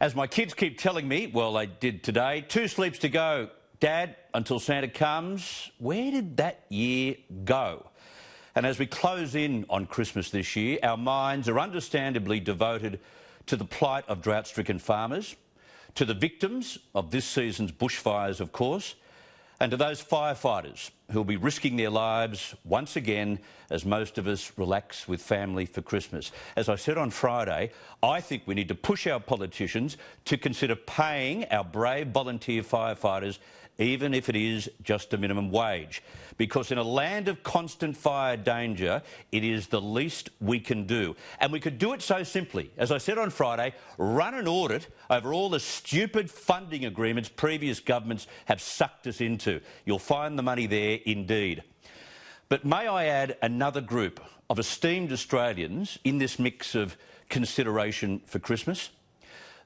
As my kids keep telling me, well, they did today, 2 sleeps to go. Dad, until Santa comes, where did that year go? And as we close in on Christmas this year, our minds are understandably devoted to the plight of drought-stricken farmers, to the victims of this season's bushfires, of course, and to those firefighters who will be risking their lives once again as most of us relax with family for Christmas. As I said on Friday, I think we need to push our politicians to consider paying our brave volunteer firefighters, even if it is just a minimum wage. Because in a land of constant fire danger, it is the least we can do. And we could do it so simply. As I said on Friday, run an audit over all the stupid funding agreements previous governments have sucked us into. You'll find the money there indeed. But may I add another group of esteemed Australians in this mix of consideration for Christmas?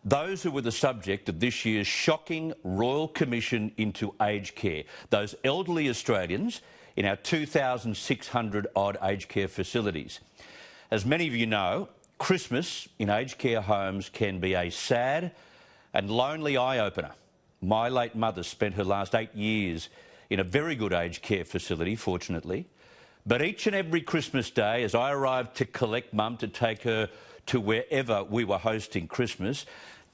Those who were the subject of this year's shocking Royal Commission into aged care. Those elderly Australians in our 2,600-odd aged care facilities. As many of you know, Christmas in aged care homes can be a sad and lonely eye-opener. My late mother spent her last 8 years in a very good aged care facility, fortunately. But each and every Christmas day, as I arrived to collect Mum to take her to wherever we were hosting Christmas,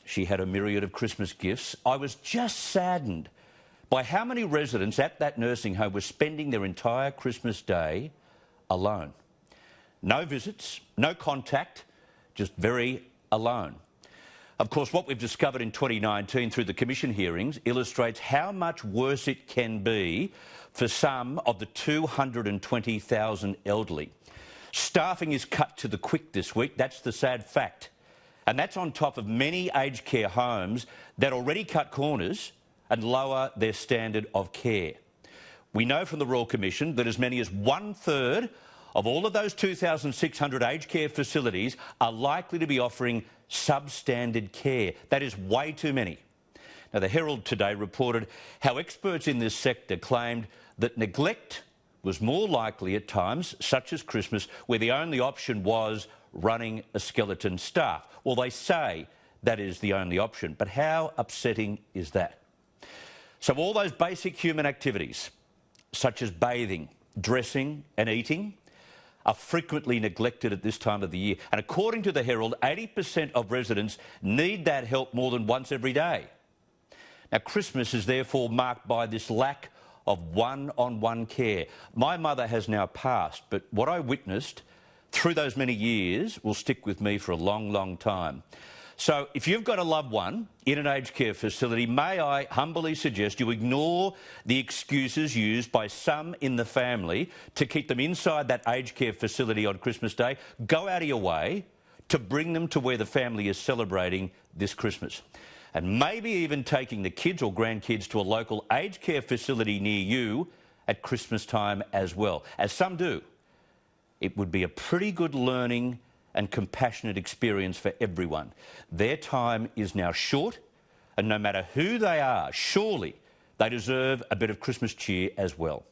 she had a myriad of Christmas gifts. I was just saddened by how many residents at that nursing home were spending their entire Christmas day alone. No visits, no contact, just very alone. Of course, what we've discovered in 2019 through the Commission hearings illustrates how much worse it can be for some of the 220,000 elderly. Staffing is cut to the quick this week, that's the sad fact. And that's on top of many aged care homes that already cut corners and lower their standard of care. We know from the Royal Commission that as many as 1/3 of all of those 2,600 aged care facilities are likely to be offering substandard care. That is way too many. Now, the Herald today reported how experts in this sector claimed that neglect was more likely at times, such as Christmas, where the only option was running a skeleton staff. Well, they say that is the only option, but how upsetting is that? So all those basic human activities, such as bathing, dressing and eating, are frequently neglected at this time of the year. And according to the Herald, 80% of residents need that help more than once every day. Now, Christmas is therefore marked by this lack of one-on-one care. My mother has now passed, but what I witnessed through those many years will stick with me for a long, long time. So if you've got a loved one in an aged care facility, may I humbly suggest you ignore the excuses used by some in the family to keep them inside that aged care facility on Christmas Day. Go out of your way to bring them to where the family is celebrating this Christmas. And maybe even taking the kids or grandkids to a local aged care facility near you at Christmas time as well, as some do. It would be a pretty good learning and compassionate experience for everyone. Their time is now short, and no matter who they are, surely they deserve a bit of Christmas cheer as well.